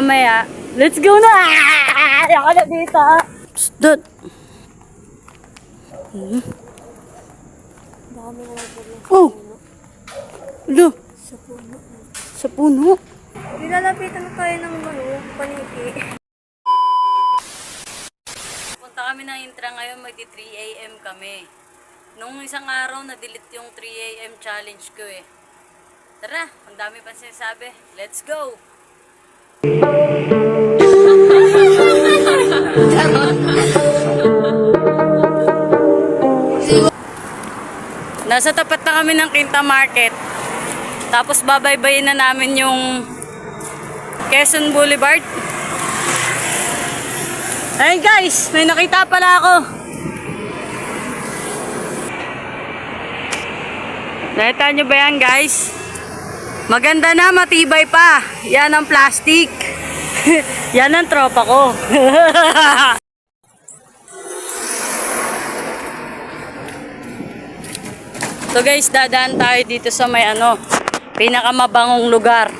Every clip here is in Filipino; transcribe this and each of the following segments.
Mamaya, let's go na! Ako na dito. Dad. Oh! Ano? Sa puno. Nilalapitan na tayo ng paniki. Punta kami ng Intra ngayon, magti 3 AM kami. Nung isang araw, na-delete yung 3 AM challenge ko eh. Tara, ang dami pa sinasabi. Let's go! Nasa tapat na kami ng Quinta Market. Tapos babaybayin na namin yung Quezon Boulevard. Hey guys, may nakita pala ako. Nakita nyo ba yan guys? Maganda na, matibay pa. Yan ang plastic. Yan ang tropa ko. So guys, dadaan tayo dito sa may pinakamabangong lugar.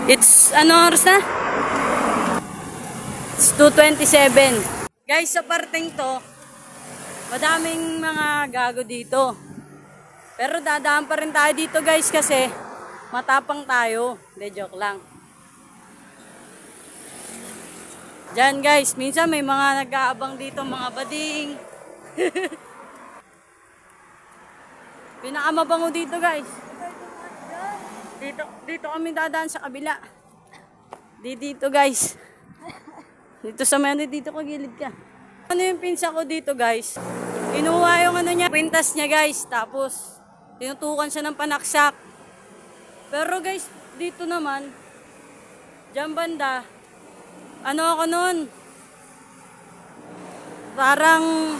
It's oras na? It's 2:27. Guys, sa parteng to, madaming mga gago dito. Pero dadaan pa rin tayo dito guys kasi matapang tayo. Hindi, joke lang. Diyan guys, minsan may mga nag-aabang dito, mga bading. Pinakamabango dito guys. Dito kami dadaan sa kabila. Dito guys. Dito sa may dito ko gilid ka. Ano yung pinsa ko dito guys? Inuha yung niya, kwintas niya guys. Tapos tinutukan siya ng panaksak. Pero guys, dito naman, dyan banda, ako nun? Parang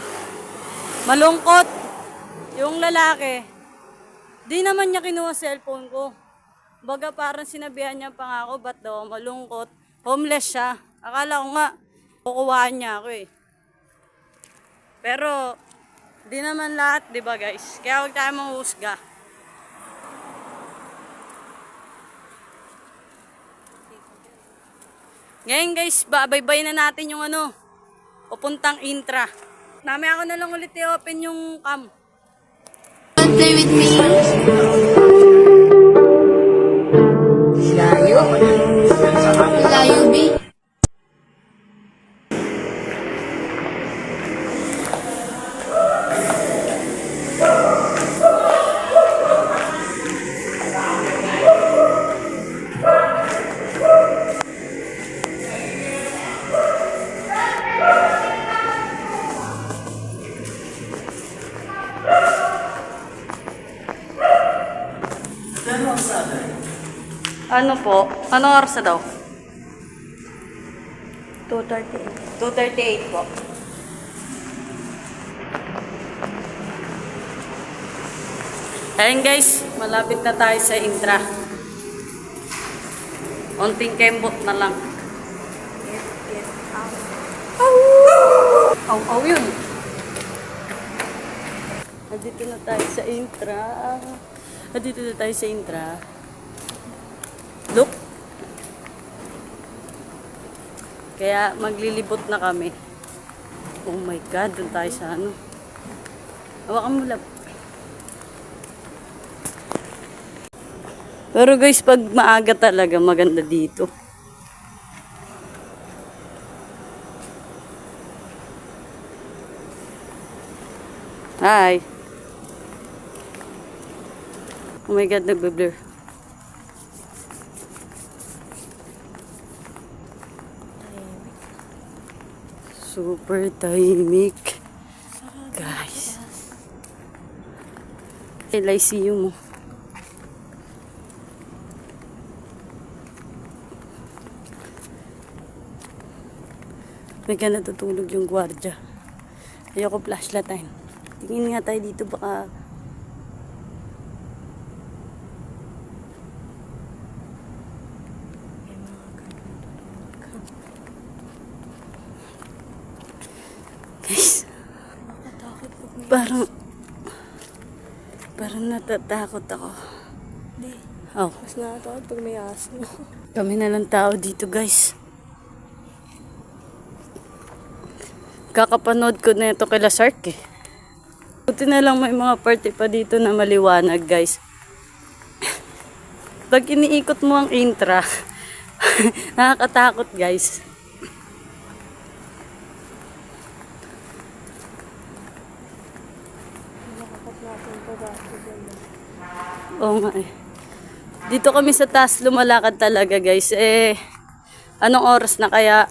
malungkot yung lalaki. Di naman niya kinuha cellphone ko. Baga parang sinabihan niya pa nga ako, ba't daw malungkot? Homeless siya. Akala ko nga, kukuhaan niya ako eh. Pero, di naman lahat, di ba guys? Kaya huwag tayo manghusga. Ngayon guys, babaybay na natin yung papuntang Intra. Mamaya ako na lang ulit i-open yung cam. Play with me. Layo. Layo, B. Ano po? Anong oras na daw? 2:38. 2:38 po. Ayun guys, malapit na tayo sa Intra. Onting kembot na lang. Aw, yun. Nandito na tayo sa Intra. Look. Kaya maglilibot na kami. Oh my God, doon tayo sa Hawakan mo lang. Pero guys, pag maaga talaga, maganda dito. Hi. Oh my God, nagbe-blur. Super tahimik. Guys. LICU mo. May ka natutulog yung gwardiya. Ayoko flashlight. Tingin nga tayo dito baka guys, parang natatakot ako. Oh, Mas nakatakot pag may aso. kami na lang tao dito guys. Kakapanood ko na ito kila Sark eh. Buti na lang may mga party pa dito na maliwanag guys. Pag iniikot mo ang intra, nakakatakot guys. Nakakot natin ito dati. Oo nga eh. Dito kami sa taas lumalakad talaga guys. Eh, anong oras na kaya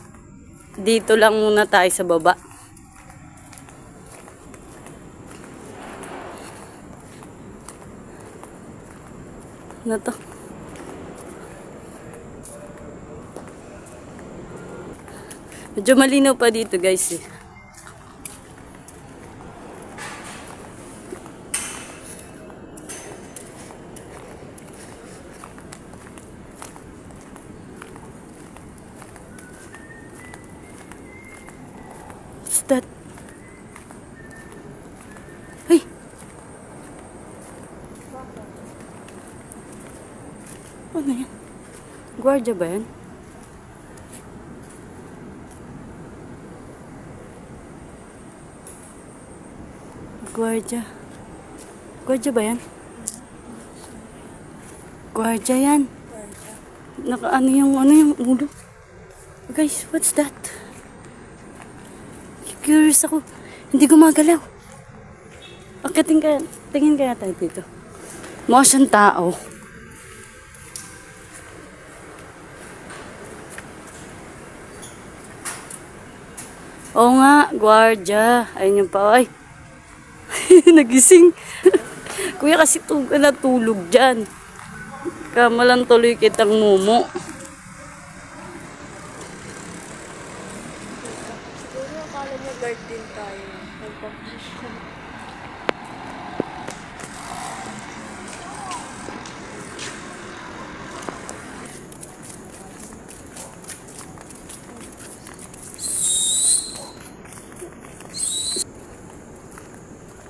dito lang muna tayo sa baba. Ano to? Medyo malinaw pa dito guys eh. What's that? Hey! Ano yan? Guardia ba yan? Guardia. Guardia ba yan? Guardia yan. Ano yung ulo? Guys, what's that? Curious ako. Hindi gumagalaw. Okay, tingin kaya tayo dito. Mukha siyang tao. Oo nga, guardia. Ayun yung pa. Ay. Nagising. Kuya kasi natulog dyan. Kamalan tuloy kitang mumo. Siguro akala niya guard din tayo. Nagpapasyon.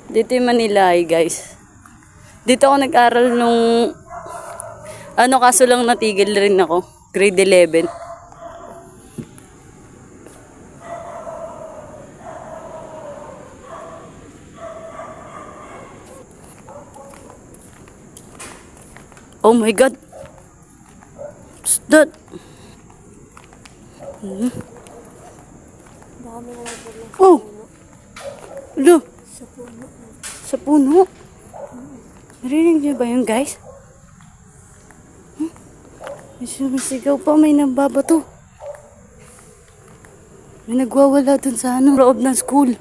Dito yung Manila guys. Dito ako nag-aral nung kaso lang natigil rin ako. Grade 11. Oh my God. What's that? Baka may nalaglag lang Oh! Hello? sa puno. Sa puno? Narinig niyo ba yun guys? May sumisigaw pa, may nababato. May nagwawala dun sa loob ng school.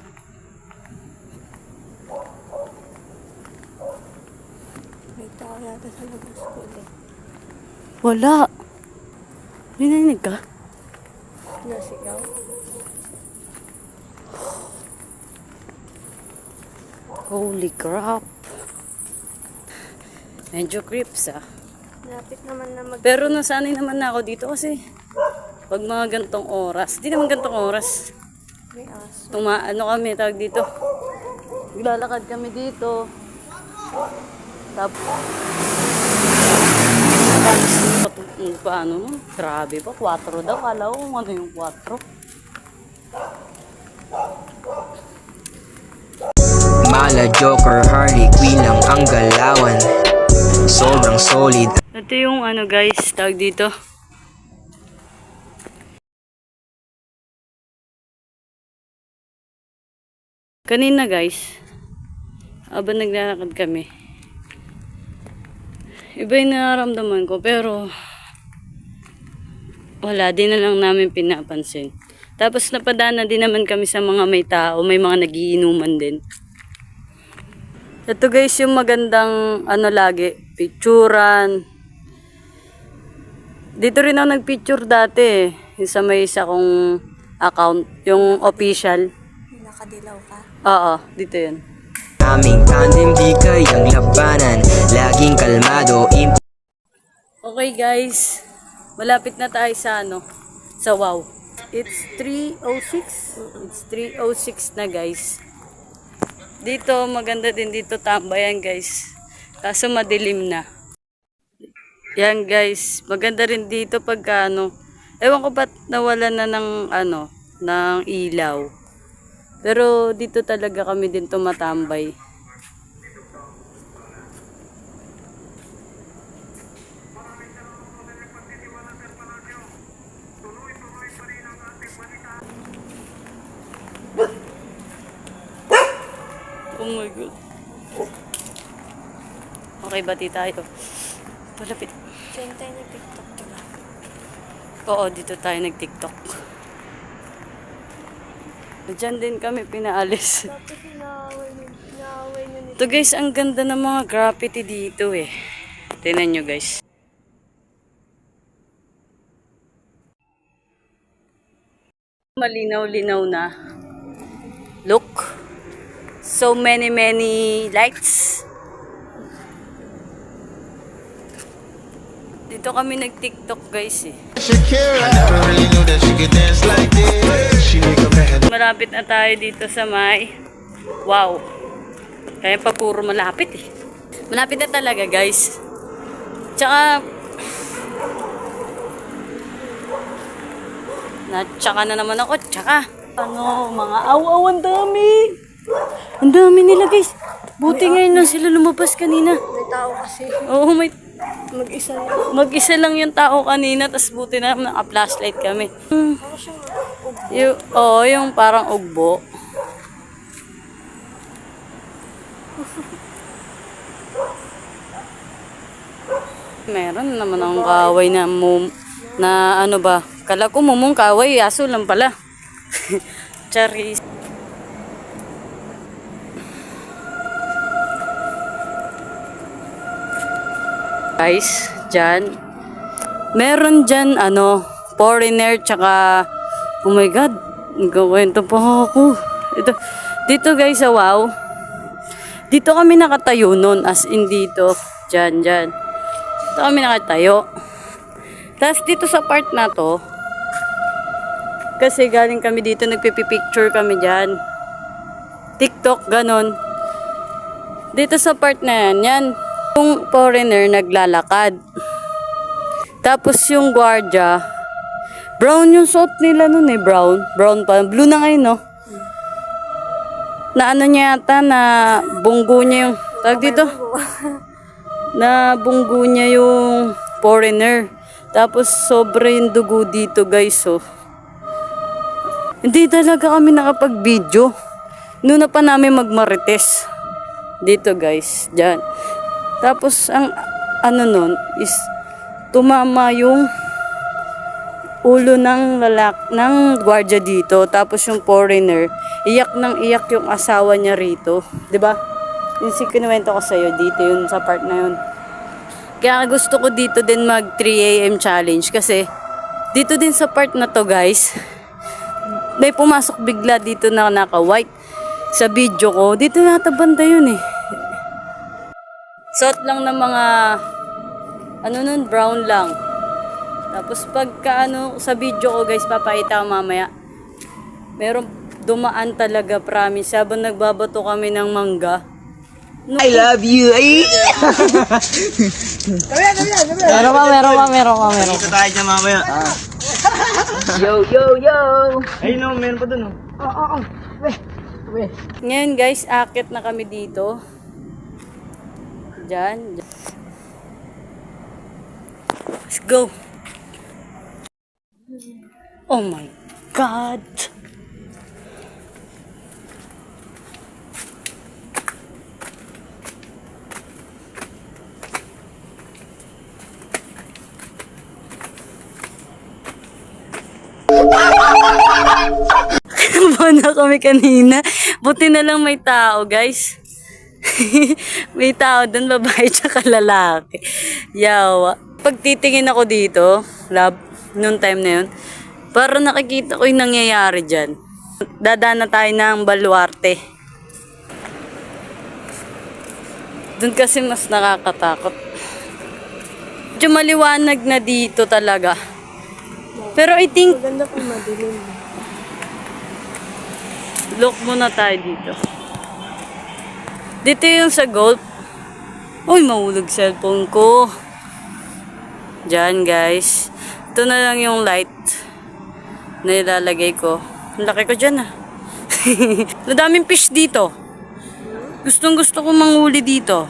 May tao yata sa labas ko ulit. Wala. May narinig ka? Nasigaw. Holy crap. Medyo creeps ah. Lapit naman na Pero nasanay naman na ako dito kasi pag mga gantong oras, di naman gantong oras. may aso. Kami, tawag dito. Naglalakad kami dito. Tapos, paano no? Grabe pa, 4 daw. Kala ko kung ano yung 4. Mala, Joker, Harley Quinn lang ang galawan. Sobrang solid. Ito yung guys, tawag dito. Kanina guys, habang naglalakad kami, iba yung nararamdaman ko pero wala, din na lang namin pinapansin. Tapos napadana din naman kami sa mga may tao, may mga nagiinuman din. Ito guys yung magandang lagi, picturan. Dito rin ako nagpicture dati eh, yung sa may isa kong account, yung official. Nakadilaw ka. Oo, dito yun. Aming tandem di kayang labanan. Laging kalmado, Okay guys, malapit na tayo sa sa WOW. It's 3:06. It's 3:06 na guys. Dito maganda din dito tambayan guys. Kaso madilim na. Yan guys, maganda rin dito pagka ano. Ewan ko ba't nawala na ng ano, ng ilaw. Pero dito talaga kami din tumatambay. Oh my God. Okay, bati tayo. Palapit. Diyan tayo na TikTok, diba? Oo, dito tayo nag-TikTok. Diyan din kami pinaalis. Tapos inaaway nyo nito. Ito guys, ang ganda ng mga graffiti dito eh. Tingnan nyo guys. Malinaw-linaw na. Look. So many lights. Dito kami nag-TikTok guys eh. Shakira. I never really knew that she could dance like this. She make a man. Malapit na tayo dito sa may. Wow. Kaya pa puro malapit eh. Malapit na talaga guys. Tsaka tsaka na naman ako. Tsaka ano, mga aw-aw, ang dami. Ang dami nila guys. Buti ngayon lang sila lumabas kanina. May tao kasi. Oo, may Mag-isa lang. mag-isa lang yung tao kanina, tas buti na naka-flashlight kami. Ako siya Yung parang ugbo. Meron naman ang kaway na ano ba? Kala ko mumong kaway, aso lang pala. Charis. Guys, dyan. Meron dyan, foreigner, tsaka, oh my God, nagkawento pa ako. Dito guys, wow. Dito kami nakatayo nun, as in dito. Dyan. Dito kami nakatayo. Tapos dito sa part na to, kasi galing kami dito, nagpipicture kami dyan. TikTok, ganon. Dito sa part na yan. Yung foreigner naglalakad. Tapos yung gwardiya, brown yung suot nila nun eh, brown. Brown pa. Blue na ngayon, no? Na ano niya yata, na bunggo niya yung, tawag dito? Na bunggo niya yung foreigner. Tapos sobra yung dugo dito, guys, oh. Hindi talaga kami nakapag-video. Noon na pa namin magmarites. Dito, guys. Diyan. Tapos, ang ano nun is tumama yung ulo ng ng gwardiya dito. Tapos yung foreigner, iyak yung asawa niya rito. 'Di ba? Yung kinuwento ko sa'yo dito, yun sa part na yun. Kaya gusto ko dito din mag 3 AM challenge kasi dito din sa part na to guys, may pumasok bigla dito na naka-white sa video ko. Dito nata banda yun eh. Suot lang ng mga brown lang. Tapos pagka sa video ko guys, papakita ko mamaya. Meron dumaan talaga, promise. Habang nagbabato kami ng mangga. I love you. Ay! Meron pa. Dito tayo dyan mamaya. Yo! Ayun o, meron pa dun o. Ngayon guys, akit na kami dito. Diyan. Let's go. Oh my God. Kinabahan na kami kanina. Buti na lang may tao, guys. May tao doon, babae tsaka lalaki. Yawa. Pag titingin ako dito, love, noong time na yun, parang nakikita ko yung nangyayari dyan. Dadaan na tayo ng Baluarte. Doon kasi mas nakakatakot. Medyo maliwanag na dito talaga. Pero I think, Maganda kung madilim. look muna tayo dito. Dito yung sa golf. Uy, mahulog cellphone ko. Diyan guys. Ito na lang yung light na ilalagay ko. Ang laki ko dyan ah. Madaming fish dito. Gustong gusto ko manghuli dito.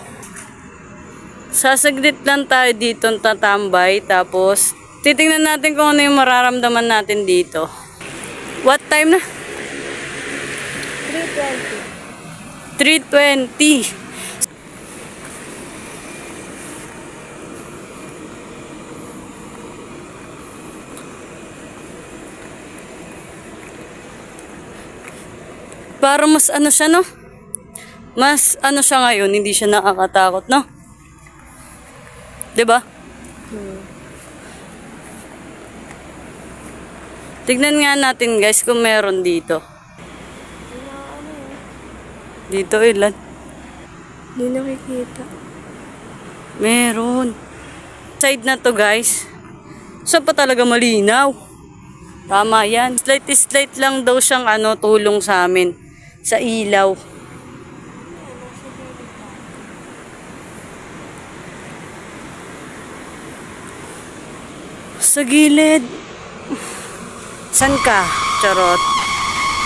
Sasaglit lang tayo dito tatambay. Tapos titingnan natin kung ano yung mararamdaman natin dito. What time na? 3:20. 3:20. Para mas ano siya, no? Mas ano siya ngayon, hindi siya nakakatakot, no? 'Di ba? Tignan nga natin guys kung meron dito. Dito ilan? Hindi nakikita. Meron. Side na to guys. Saan pa talaga malinaw? Tama yan. Slight lang daw siyang tulong sa amin. Sa ilaw. Sa gilid. San ka? Charot.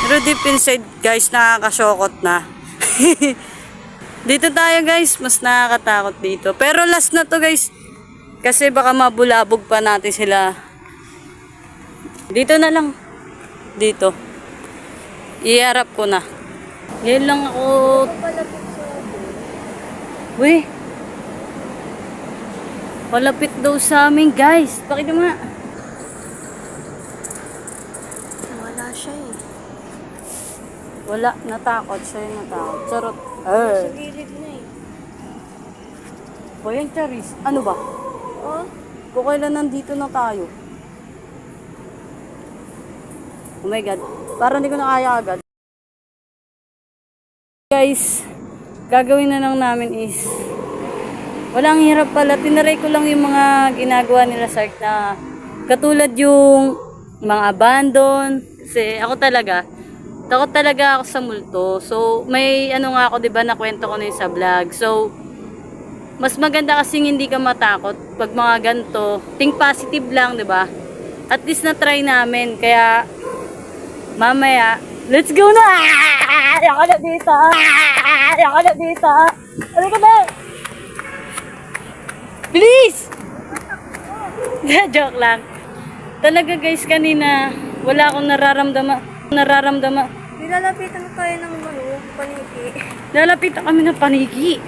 Pero deep inside guys, nakakasyokot na. Dito tayo guys, mas nakakatakot dito. Pero last na to guys. Kasi baka mabulabog pa natin sila. Dito na lang. Dito. Iharap ko na. Ngayon lang ako. Uy. Palapit daw sa amin guys. Pakita mo nga. Wala siya eh. Wala. Natakot. Siya yung natakot. Charot. Sa gilid na eh. Boy, yung Charis. Ano ba? Oh? Kung kailan nandito na tayo. Oh my God. Parang hindi ko na kaya agad. Guys, gagawin na lang namin is walang hirap pala. Tinaray ko lang yung mga ginagawa nila sa art na katulad yung mga abandon. Kasi ako talaga, takot talaga ako sa multo. So, may nga ako, diba, nakwento ko na yun sa vlog. So, mas maganda kasing hindi ka matakot pag mga ganito. Think positive lang, diba? At least na-try namin. Kaya, mamaya, let's go na! Ayoko na dito! Ayoko na dito! Ano ka ba? Bilis! Joke lang. Talaga guys, kanina, wala akong nararamdaman. Nilalapitan tayo ng paniki. Lalapitan kami ng paniki.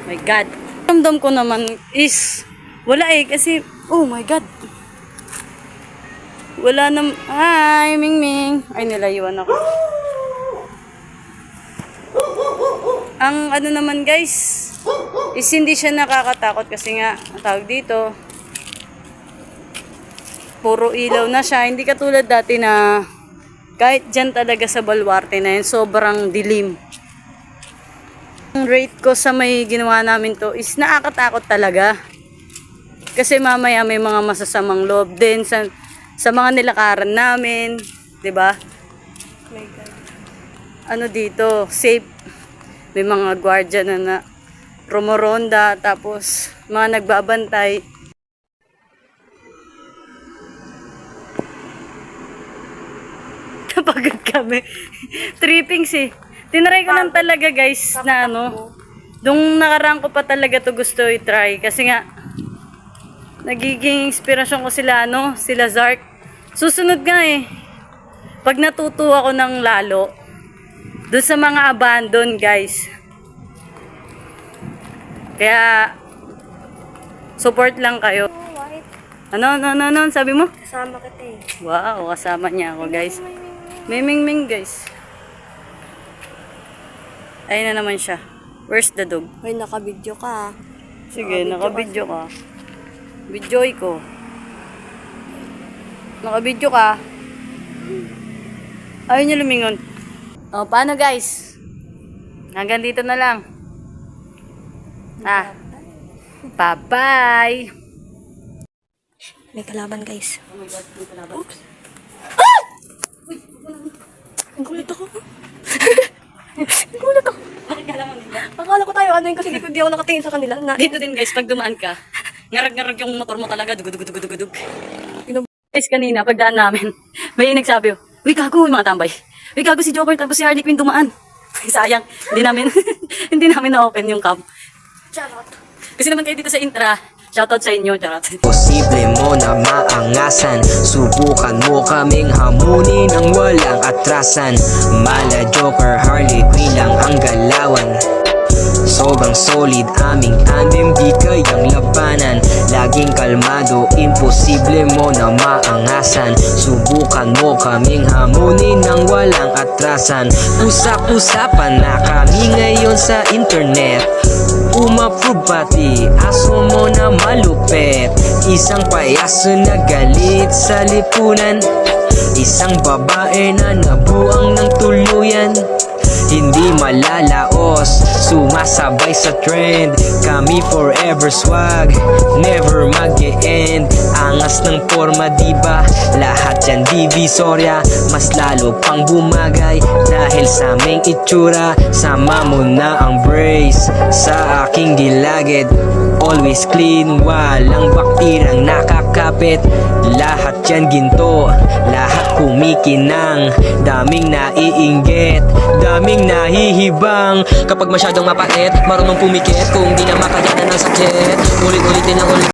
My God. Ramdam ko naman is, wala eh, kasi, oh my God. Wala nam, hi, Ming. Ay, nilayuan ako. Ang naman guys, is hindi siya nakakatakot kasi nga, ang tawag dito, puro ilaw na siya. Hindi katulad dati na, kahit dyan talaga sa Baluarte na yun, sobrang dilim. Ang rate ko sa may ginawa namin to is nakakatakot talaga. Kasi mamaya may mga masasamang loob din sa mga nilakaran namin, 'di ba? My God. Dito, safe. May mga gwardiya na rumoronda, tapos mga nagbabantay. Napagod kami. Trippings eh. Tinaray ko lang talaga guys na nung nakaraan ko pa talaga to gusto i-try. Kasi nga, nagiging inspirasyon ko sila sila Zark. Susunod nga eh. Pag natuto ako ng lalo, doon sa mga abandon guys. Kaya, support lang kayo. Oh, white. Ano, sabi mo? Kasama kita eh. Wow, kasama niya ako guys. May Ming guys. Ayun na naman siya. Where's the dog? Hoy, naka-video ka. Sige, naka-video ka. Videoy ko. Naka-video ka. Ayaw niya lumingon. O, paano guys? Hanggang dito na lang. Bye-bye! May kalaban guys. Oh my God, may kalaban. Oops. Ang gulat ako. Ang gulat ako. Bakit kalaman nila? Akala ko tayo ano yun kasi di ako nakatingin sa kanila. Dito din guys, pag dumaan ka, ngarag-ngarag yung motor mo talaga. Dugudugudugudugudug. Guys, kanina, pagdaan namin, may nagsabi, uy, gago, yung mga tambay. Uy, gago si Joker, tapos si Harley Quinn dumaan. Sayang, hindi namin, hindi namin na-open yung cam. Charot. Kasi naman kayo dito sa Intra, shoutout sa inyo, charot. Posible mo na maangasan, subukan mo kaming hamunin ng walang atrasan. Mala Joker, Harley Quinn lang ang galawan. Sobrang solid aming tandem, di kayang labanan. Laging kalmado, imposible mo na maangasan. Subukan mo kaming hamunin ng walang atrasan. Usap-usapan na kami ngayon sa internet. Umapprove pati aso mo na malupet. Isang payaso na galit sa lipunan, isang babae na nabuang ng tuluyan. Hindi malalaos, sumasabay sa trend. Kami forever swag, never mag-e-end. Angas ng forma diba, lahat yan divisorya. Mas lalo pang bumagay dahil sa aming itsura. Sama mo na ang brace sa aking gilagid. Always clean, walang baktirang nakakapit. Lahat yan ginto, lahat kumikinang. Daming naiinggit, daming nahihibang. Kapag masyadong mapait, marunong pumikit. Kung di na makaganan ng sakit, ulit-ulitin lang ulit.